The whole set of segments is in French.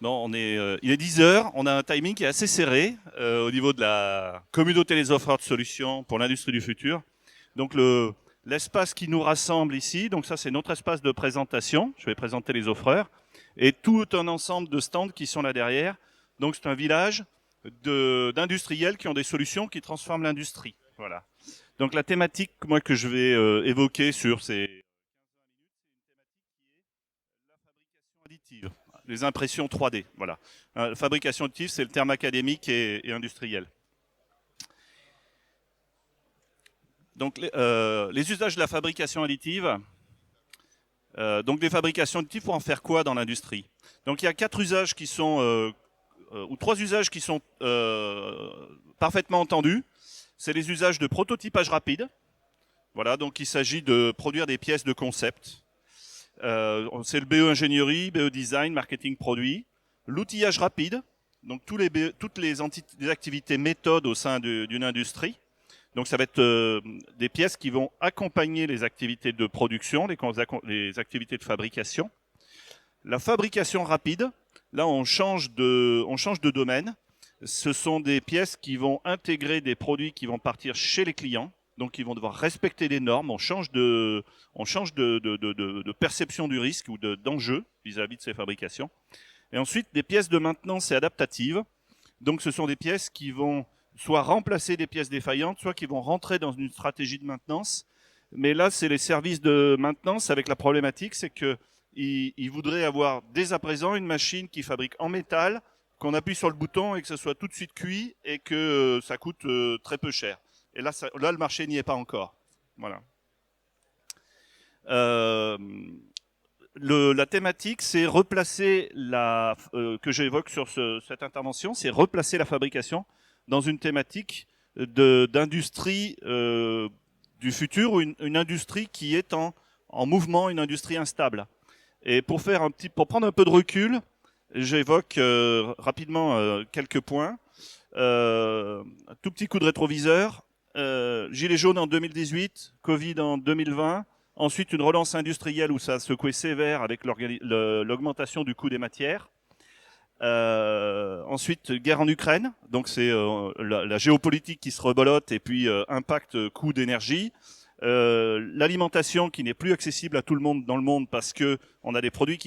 Non, il est 10 heures, on a un timing qui est assez serré au niveau de la communauté des offreurs de solutions pour l'industrie du futur. Donc l'espace qui nous rassemble ici, donc ça c'est notre espace de présentation, je vais présenter les offreurs, et tout un ensemble de stands qui sont là derrière. Donc c'est un village d'industriels qui ont des solutions qui transforment l'industrie. Voilà. Donc la thématique moi que je vais évoquer sur ces la fabrication additive, les impressions 3D. Voilà. Fabrication additive, c'est le terme académique et industriel. Donc les usages de la fabrication additive. Donc des fabrications additives pour en faire quoi dans l'industrie? Donc il y a quatre usages qui sont ou trois usages qui sont parfaitement entendus. C'est les usages de prototypage rapide. Voilà, donc il s'agit de produire des pièces de concept. C'est le BE ingénierie, BE design, marketing produit. L'outillage rapide, donc toutes les activités méthodes au sein d'une industrie. Donc ça va être des pièces qui vont accompagner les activités de production, les activités de fabrication. La fabrication rapide, là on change de domaine. Ce sont des pièces qui vont intégrer des produits qui vont partir chez les clients. Donc ils vont devoir respecter les normes. On change de perception du risque ou d'enjeu vis-à-vis de ces fabrications. Et ensuite, des pièces de maintenance et adaptatives. Donc ce sont des pièces qui vont soit remplacer des pièces défaillantes, soit qui vont rentrer dans une stratégie de maintenance. Mais là, c'est les services de maintenance avec la problématique, c'est qu'ils voudraient avoir dès à présent une machine qui fabrique en métal, qu'on appuie sur le bouton et que ce soit tout de suite cuit et que ça coûte très peu cher. Et là, le marché n'y est pas encore. Voilà. La thématique, c'est replacer que j'évoque sur cette intervention, c'est replacer la fabrication dans une thématique d'industrie du futur, ou une industrie qui est en mouvement, une industrie instable. Et pour prendre un peu de recul, j'évoque rapidement quelques points. Un tout petit coup de rétroviseur. Gilets jaunes en 2018, Covid en 2020. Ensuite, une relance industrielle où ça a secoué sévère avec l'augmentation du coût des matières. Ensuite, guerre en Ukraine. Donc, c'est la géopolitique qui se rebolote et puis impact coût d'énergie. L'alimentation qui n'est plus accessible à tout le monde dans le monde parce que on a des produits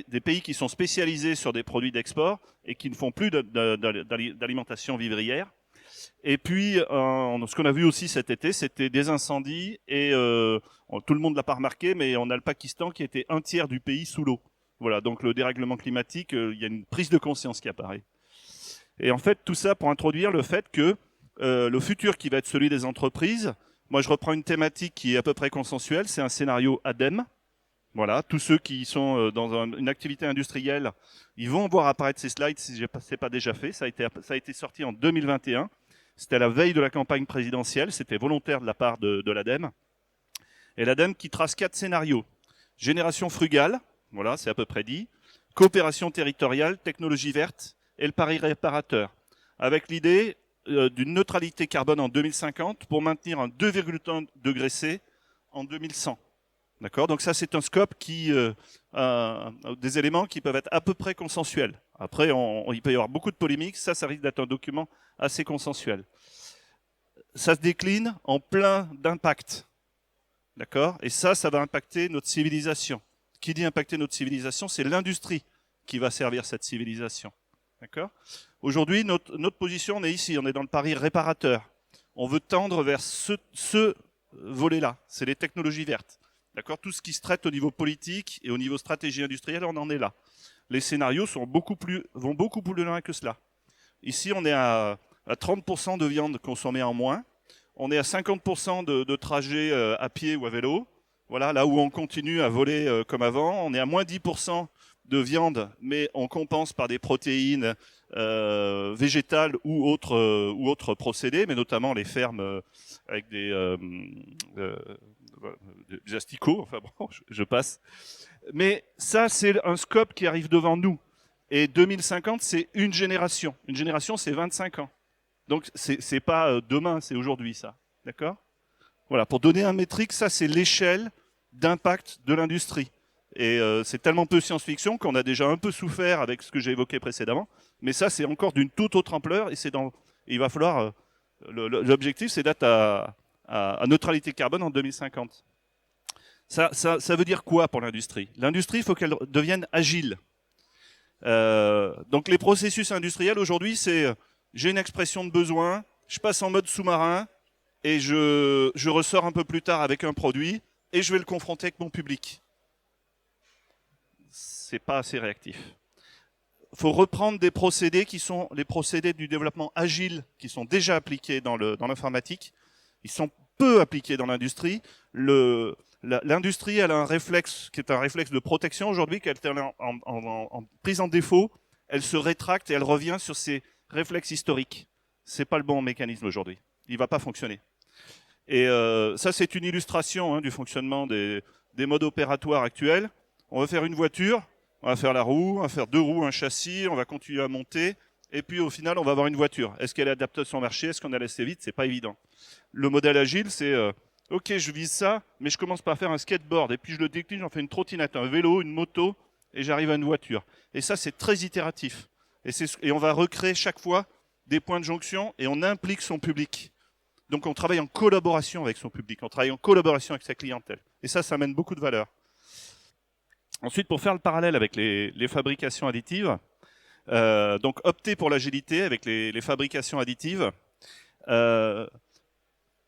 des pays qui sont spécialisés sur des produits d'export et qui ne font plus d'alimentation vivrière. Et puis, ce qu'on a vu aussi cet été, c'était des incendies et tout le monde l'a pas remarqué, mais on a le Pakistan qui était un tiers du pays sous l'eau. Voilà, donc le dérèglement climatique, il y a une prise de conscience qui apparaît. Et en fait, tout ça pour introduire le fait que le futur qui va être celui des entreprises, moi je reprends une thématique qui est à peu près consensuelle, c'est un scénario ADEME. Voilà, tous ceux qui sont dans une activité industrielle, ils vont voir apparaître ces slides si ce n'est pas déjà fait. Ça a été sorti en 2021. C'était à la veille de la campagne présidentielle. C'était volontaire de la part de l'ADEME. Et l'ADEME qui trace 4 scénarios. Génération frugale, voilà, c'est à peu près dit. Coopération territoriale, technologie verte et le pari réparateur. Avec l'idée d'une neutralité carbone en 2050 pour maintenir un 2,1 degré C en 2100. D'accord. Donc ça, c'est un scope des éléments qui peuvent être à peu près consensuels. Après, il peut y avoir beaucoup de polémiques. Ça risque d'être un document assez consensuel. Ça se décline en plein d'impacts. D'accord. Et ça va impacter notre civilisation. Qui dit impacter notre civilisation, c'est l'industrie qui va servir cette civilisation. D'accord. Aujourd'hui, notre position, on est ici, on est dans le pari réparateur. On veut tendre vers ce volet-là. C'est les technologies vertes. D'accord. Tout ce qui se traite au niveau politique et au niveau stratégie industrielle, on en est là. Les scénarios vont beaucoup plus loin que cela. Ici, on est à 30% de viande consommée en moins. On est à 50% de trajets à pied ou à vélo. Voilà, là où on continue à voler comme avant. On est à moins 10% de viande, mais on compense par des protéines végétales ou autres procédés, mais notamment les fermes avec des asticots. Enfin bon, je passe. Mais ça, c'est un scope qui arrive devant nous. Et 2050, c'est une génération. Une génération, c'est 25 ans. Donc, c'est pas demain, c'est aujourd'hui, ça. D'accord. Voilà, pour donner un métrique, ça, c'est l'échelle d'impact de l'industrie. Et c'est tellement peu science-fiction qu'on a déjà un peu souffert avec ce que j'ai évoqué précédemment. Mais ça, c'est encore d'une toute autre ampleur. Et il va falloir... l'objectif, c'est d'être à neutralité carbone en 2050. Ça veut dire quoi pour l'industrie? L'industrie, il faut qu'elle devienne agile. Donc les processus industriels aujourd'hui, c'est j'ai une expression de besoin, je passe en mode sous-marin et je ressors un peu plus tard avec un produit et je vais le confronter avec mon public. C'est pas assez réactif. Il faut reprendre des procédés qui sont les procédés du développement agile qui sont déjà appliqués dans l'informatique. Ils sont peu appliqués dans l'industrie. L'industrie, elle a un réflexe qui est un réflexe de protection aujourd'hui, qui est en prise en défaut. Elle se rétracte et elle revient sur ses réflexes historiques. C'est pas le bon mécanisme aujourd'hui. Il va pas fonctionner. Et ça, c'est une illustration du fonctionnement des modes opératoires actuels. On va faire une voiture, on va faire la roue, on va faire deux roues, un châssis, on va continuer à monter. Et puis au final, on va avoir une voiture. Est-ce qu'elle est adaptée à son marché? Est-ce qu'on a laissé vite? C'est pas évident. Le modèle agile, c'est ok, je vise ça, mais je commence par faire un skateboard. Et puis je le décline, j'en fais une trottinette, un vélo, une moto, et j'arrive à une voiture. Et ça, c'est très itératif. Et on va recréer chaque fois des points de jonction et on implique son public. Donc on travaille en collaboration avec son public, on travaille en collaboration avec sa clientèle. Et ça amène beaucoup de valeur. Ensuite, pour faire le parallèle avec les fabrications additives, donc opter pour l'agilité avec les fabrications additives,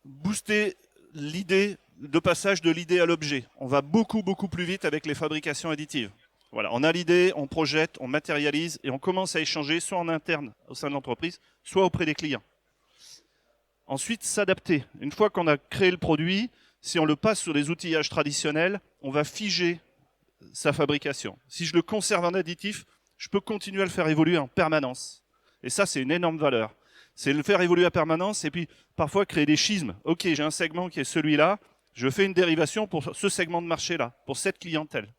booster l'idée, de passage de l'idée à l'objet. On va beaucoup plus vite avec les fabrications additives. Voilà, on a l'idée, on projette, on matérialise et on commence à échanger soit en interne au sein de l'entreprise, soit auprès des clients. Ensuite, s'adapter. Une fois qu'on a créé le produit, si on le passe sur des outillages traditionnels, on va figer sa fabrication. Si je le conserve en additif, je peux continuer à le faire évoluer en permanence. Et ça, c'est une énorme valeur. C'est le faire évoluer en permanence et puis parfois créer des schismes. Ok, j'ai un segment qui est celui-là, je fais une dérivation pour ce segment de marché-là, pour cette clientèle.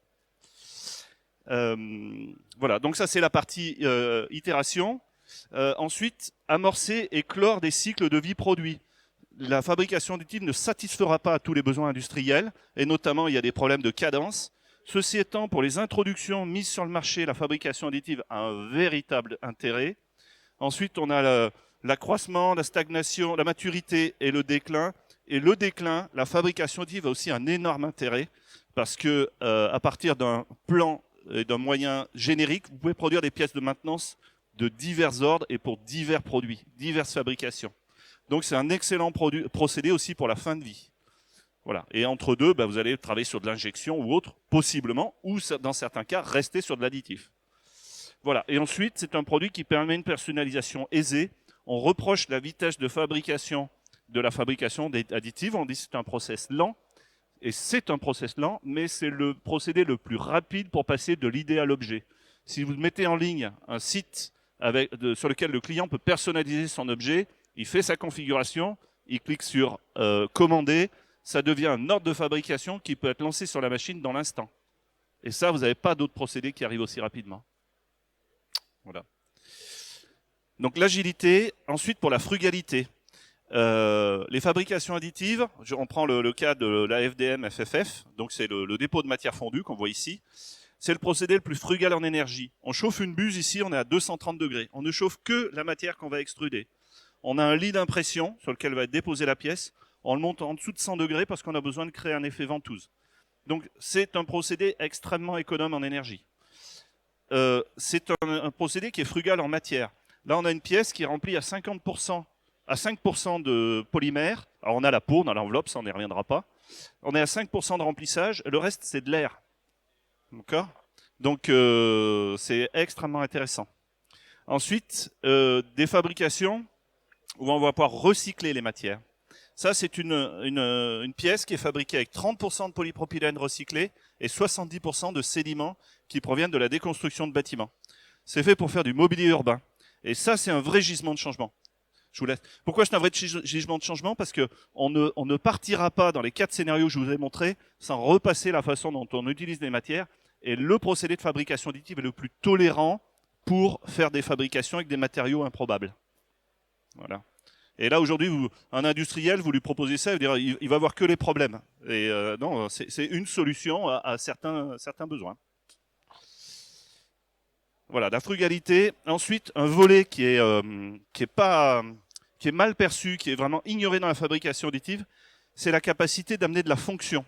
Voilà, donc ça c'est la partie itération. Ensuite, amorcer et clore des cycles de vie produits. La fabrication additive ne satisfera pas à tous les besoins industriels, et notamment il y a des problèmes de cadence. Ceci étant, pour les introductions mises sur le marché, la fabrication additive a un véritable intérêt. Ensuite, on a l'accroissement, la stagnation, la maturité et le déclin. Et le déclin, la fabrication additive a aussi un énorme intérêt, parce que à partir d'un plan et d'un moyen générique, vous pouvez produire des pièces de maintenance de divers ordres et pour divers produits, diverses fabrications. Donc c'est un excellent procédé aussi pour la fin de vie. Voilà. Et entre deux, vous allez travailler sur de l'injection ou autre, possiblement, ou dans certains cas, rester sur de l'additif. Voilà. Et ensuite, c'est un produit qui permet une personnalisation aisée. On reproche la vitesse de fabrication de la fabrication additive. On dit que c'est un process lent. Et c'est un process lent, mais c'est le procédé le plus rapide pour passer de l'idée à l'objet. Si vous mettez en ligne un site sur lequel le client peut personnaliser son objet, il fait sa configuration, il clique sur commander, ça devient un ordre de fabrication qui peut être lancé sur la machine dans l'instant. Et ça, vous n'avez pas d'autres procédés qui arrivent aussi rapidement. Voilà. Donc l'agilité, ensuite pour la frugalité. Les fabrications additives, on prend le cas de la FDM FFF, donc c'est le dépôt de matière fondue qu'on voit ici. C'est le procédé le plus frugal en énergie. On chauffe une buse ici, on est à 230 degrés. On ne chauffe que la matière qu'on va extruder. On a un lit d'impression sur lequel va être déposée la pièce. On le monte en dessous de 100 degrés parce qu'on a besoin de créer un effet ventouse. Donc c'est un procédé extrêmement économe en énergie. C'est un procédé qui est frugal en matière. Là, on a une pièce qui est remplie à 50%, à 5% de polymère. Alors on a la peau, on a l'enveloppe, ça on n'y reviendra pas. On est à 5% de remplissage, le reste c'est de l'air. D'accord ? Donc c'est extrêmement intéressant. Ensuite, des fabrications où on va pouvoir recycler les matières. Ça, c'est une pièce qui est fabriquée avec 30% de polypropylène recyclé et 70% de sédiments qui proviennent de la déconstruction de bâtiments. C'est fait pour faire du mobilier urbain. Et ça, c'est un vrai gisement de changement. Je vous laisse. Pourquoi c'est un vrai gisement de changement? Parce qu'on ne partira pas dans les 4 scénarios que je vous ai montrés sans repasser la façon dont on utilise les matières. Et le procédé de fabrication additive est le plus tolérant pour faire des fabrications avec des matériaux improbables. Voilà. Et là, aujourd'hui, un industriel, vous lui proposez ça, il va voir que les problèmes. Et non, c'est une solution à certains besoins. Voilà, la frugalité. Ensuite, un volet qui est mal perçu, qui est vraiment ignoré dans la fabrication additive, c'est la capacité d'amener de la fonction.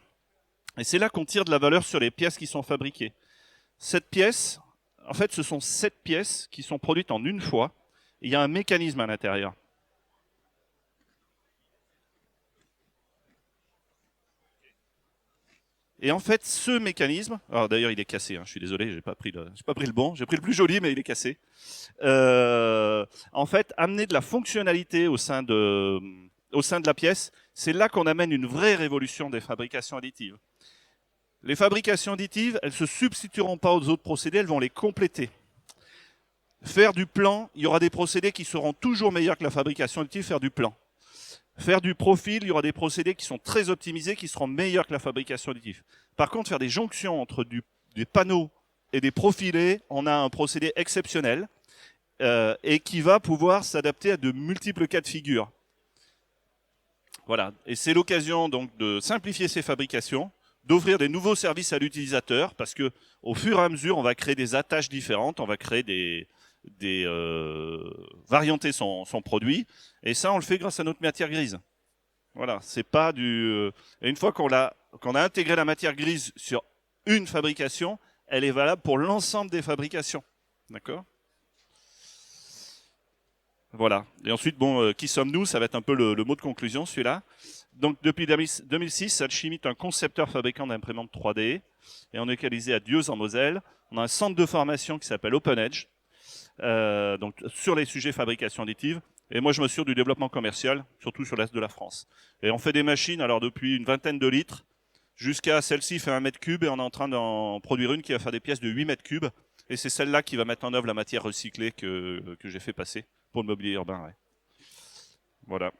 Et c'est là qu'on tire de la valeur sur les pièces qui sont fabriquées. Cette pièce, en fait, ce sont 7 pièces qui sont produites en une fois. Il y a un mécanisme à l'intérieur. Et en fait, ce mécanisme, alors d'ailleurs il est cassé, hein, je suis désolé, j'ai pas pris le bon, j'ai pris le plus joli, mais il est cassé. En fait, amener de la fonctionnalité au sein de la pièce, c'est là qu'on amène une vraie révolution des fabrications additives. Les fabrications additives, elles se substitueront pas aux autres procédés, elles vont les compléter. Faire du plan, il y aura des procédés qui seront toujours meilleurs que la fabrication additive, faire du plan. Faire du profil, il y aura des procédés qui sont très optimisés, qui seront meilleurs que la fabrication additive. Par contre, faire des jonctions entre des panneaux et des profilés, on a un procédé exceptionnel et qui va pouvoir s'adapter à de multiples cas de figure. Voilà. Et c'est l'occasion donc de simplifier ces fabrications, d'offrir des nouveaux services à l'utilisateur, parce que au fur et à mesure, on va créer des attaches différentes, on va créer varianter son produit, et ça on le fait grâce à notre matière grise. Voilà, c'est pas du. Et une fois qu'on a intégré la matière grise sur une fabrication, elle est valable pour l'ensemble des fabrications, d'accord? Voilà. Et ensuite, bon, qui sommes-nous? Ça va être un peu le mot de conclusion, celui-là. Donc depuis 2006, Alchimie est un concepteur fabricant d'imprimantes 3D, et on est localisé à Dieuze en Moselle. On a un centre de formation qui s'appelle Open Edge. Donc sur les sujets fabrication additive. Et moi, je m'assure du développement commercial, surtout sur l'Est de la France. Et on fait des machines, alors depuis une vingtaine de litres, jusqu'à celle-ci fait 1 mètre cube, et on est en train d'en produire une qui va faire des pièces de 8 mètres cubes. Et c'est celle-là qui va mettre en œuvre la matière recyclée que j'ai fait passer pour le mobilier urbain. Ouais. Voilà.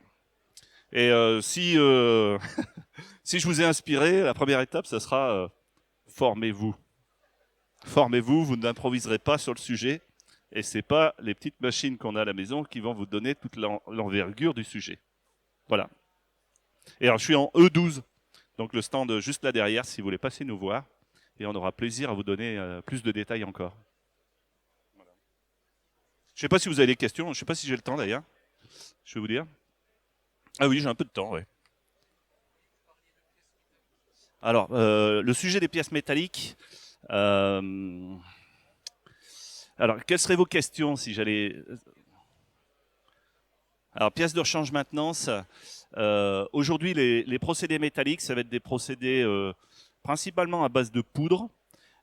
Et si je vous ai inspiré, la première étape, ça sera formez-vous. Formez-vous, vous n'improviserez pas sur le sujet. Et c'est pas les petites machines qu'on a à la maison qui vont vous donner toute l'envergure du sujet. Voilà. Et alors, je suis en E12, donc le stand juste là derrière, si vous voulez passer nous voir. Et on aura plaisir à vous donner plus de détails encore. Voilà. Je ne sais pas si vous avez des questions, je ne sais pas si j'ai le temps d'ailleurs. Je vais vous dire. Ah oui, j'ai un peu de temps, ouais. Alors, le sujet des pièces métalliques. Alors, quelles seraient vos questions si j'allais... Alors, pièces de rechange maintenance. Aujourd'hui, les procédés métalliques, ça va être des procédés principalement à base de poudre.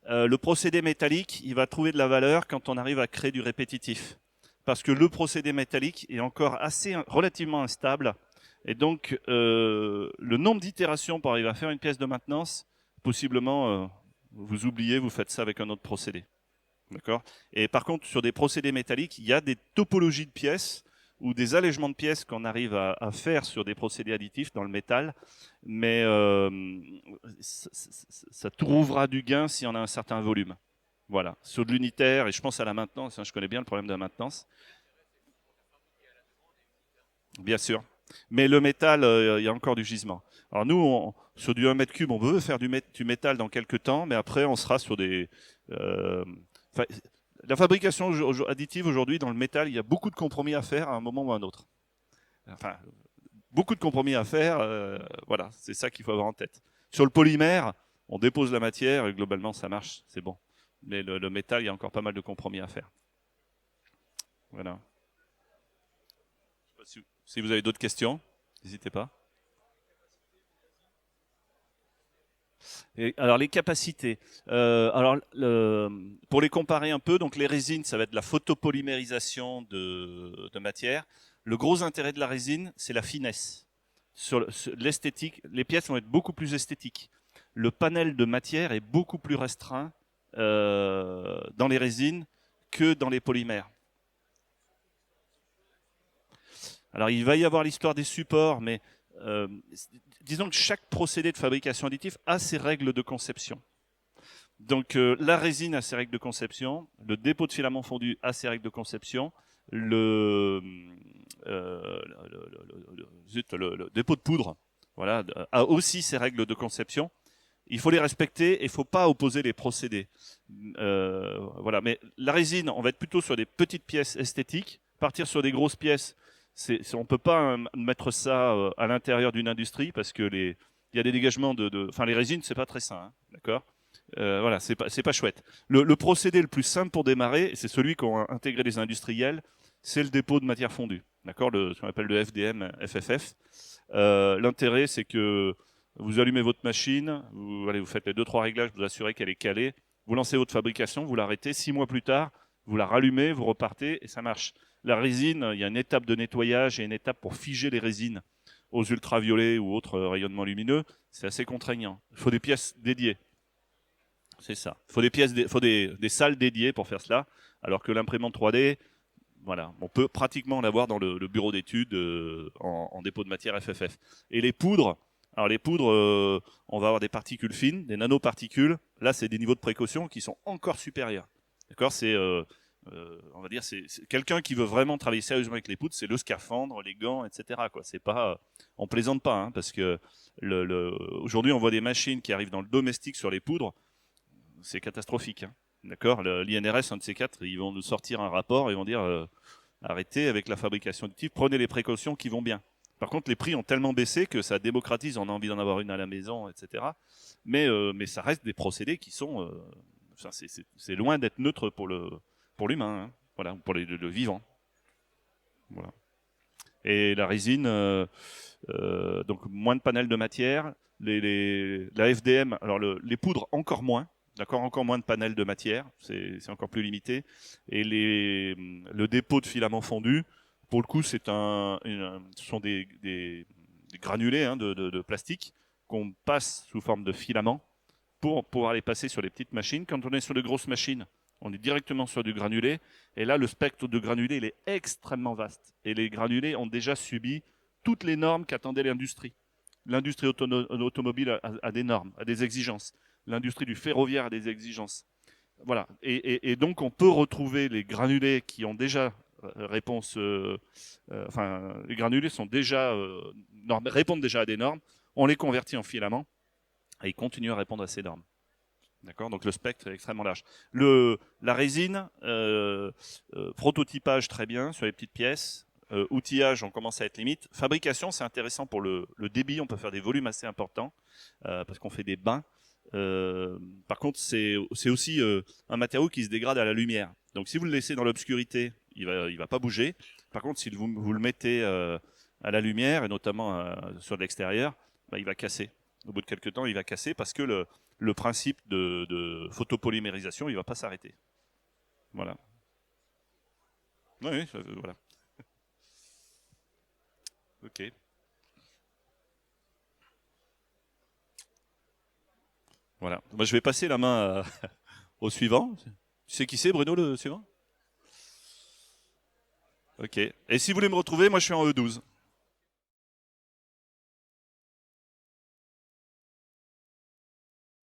Le procédé métallique, il va trouver de la valeur quand on arrive à créer du répétitif. Parce que le procédé métallique est encore relativement instable. Et donc, le nombre d'itérations pour arriver à faire une pièce de maintenance, possiblement, vous oubliez, vous faites ça avec un autre procédé. D'accord. Et par contre, sur des procédés métalliques, il y a des topologies de pièces ou des allègements de pièces qu'on arrive à faire sur des procédés additifs dans le métal, mais ça trouvera du gain si on a un certain volume. Voilà. Sur de l'unitaire, et je pense à la maintenance, hein, je connais bien le problème de la maintenance. Bien sûr. Mais le métal, il y a encore du gisement. Alors nous, sur du 1 mètre cube, on veut faire du métal dans quelques temps, mais après, on sera sur des... la fabrication additive aujourd'hui dans le métal, il y a beaucoup de compromis à faire à un moment ou à un autre. Enfin, beaucoup de compromis à faire, voilà, c'est ça qu'il faut avoir en tête. Sur le polymère, on dépose la matière et globalement ça marche, c'est bon. Mais le métal, il y a encore pas mal de compromis à faire. Voilà. Je sais pas si vous avez d'autres questions, n'hésitez pas. Et alors les capacités. Pour les comparer un peu, donc les résines, ça va être de la photopolymérisation de matière. Le gros intérêt de la résine, c'est la finesse. Sur l'esthétique, les pièces vont être beaucoup plus esthétiques. Le panel de matière est beaucoup plus restreint dans les résines que dans les polymères. Alors il va y avoir l'histoire des supports, mais disons que chaque procédé de fabrication additive a ses règles de conception. Donc la résine a ses règles de conception, le dépôt de filament fondu a ses règles de conception, le, le dépôt de poudre, voilà, a aussi ses règles de conception. Il faut les respecter et il ne faut pas opposer les procédés. Voilà. Mais la résine, on va être plutôt sur des petites pièces esthétiques. Partir sur des grosses pièces, on ne peut pas mettre ça à l'intérieur d'une industrie parce que il y a des dégagements enfin, les résines, c'est pas très sain, hein, d'accord. Voilà, c'est pas chouette. Le procédé le plus simple pour démarrer, c'est celui qu'ont intégré les industriels, c'est le dépôt de matière fondue, d'accord, ce qu'on appelle le FDM, FFF. L'intérêt, c'est que vous allumez votre machine, vous faites les 2-3 réglages, vous assurez qu'elle est calée, vous lancez votre fabrication, vous l'arrêtez, 6 mois plus tard, vous la rallumez, vous repartez et ça marche. La résine, il y a une étape de nettoyage et une étape pour figer les résines aux ultraviolets ou autres rayonnements lumineux. C'est assez contraignant. Il faut des pièces dédiées. C'est ça. Il faut des salles dédiées pour faire cela, alors que l'imprimante 3D, voilà, on peut pratiquement l'avoir dans le bureau d'études en dépôt de matière FFF. Et les poudres, alors les poudres, on va avoir des particules fines, des nanoparticules. Là, c'est des niveaux de précaution qui sont encore supérieurs. D'accord, on va dire, c'est quelqu'un qui veut vraiment travailler sérieusement avec les poudres, c'est le scaphandre, les gants, etc. Quoi. C'est pas, on plaisante pas, hein, parce que aujourd'hui, on voit des machines qui arrivent dans le domestique sur les poudres, c'est catastrophique. Hein. D'accord, l'INRS, un de ces quatre, ils vont nous sortir un rapport, ils vont dire arrêtez avec la fabrication additive, prenez les précautions qui vont bien. Par contre, les prix ont tellement baissé que ça démocratise, on a envie d'en avoir une à la maison, etc. Mais ça reste des procédés qui sont, c'est loin d'être neutre pour l'humain, hein, voilà, pour le vivant. Voilà. Et la résine, donc moins de panels de matière, la FDM, alors les poudres encore moins. D'accord, encore moins de panels de matière, c'est encore plus limité. Et le dépôt de filaments fondus, pour le coup, ce sont des granulés, hein, de plastique qu'on passe sous forme de filaments pour pouvoir les passer sur les petites machines. Quand on est sur de grosses machines, on est directement sur du granulé. Et là, le spectre de granulé, il est extrêmement vaste. Et les granulés ont déjà subi toutes les normes qu'attendait l'industrie. L'industrie automobile a des normes, a des exigences. L'industrie du ferroviaire a des exigences. Voilà. Et donc, on peut retrouver les granulés qui ont déjà réponse. Enfin, les granulés sont déjà répondent déjà à des normes. On les convertit en filaments et ils continuent à répondre à ces normes. D'accord. Donc le spectre est extrêmement large. La résine, prototypage très bien sur les petites pièces. Outillage, on commence à être limite. Fabrication, c'est intéressant pour le débit. On peut faire des volumes assez importants parce qu'on fait des bains. Par contre, c'est aussi un matériau qui se dégrade à la lumière. Donc, si vous le laissez dans l'obscurité, il va pas bouger. Par contre, si vous le mettez à la lumière et notamment sur l'extérieur, bah, il va casser. Au bout de quelques temps, il va casser parce que le principe de photopolymérisation, il va pas s'arrêter. Voilà. Oui, voilà. Ok. Voilà. Moi, je vais passer la main au suivant. Tu sais qui c'est, Bruno, le suivant? Ok. Et si vous voulez me retrouver, moi, je suis en E12.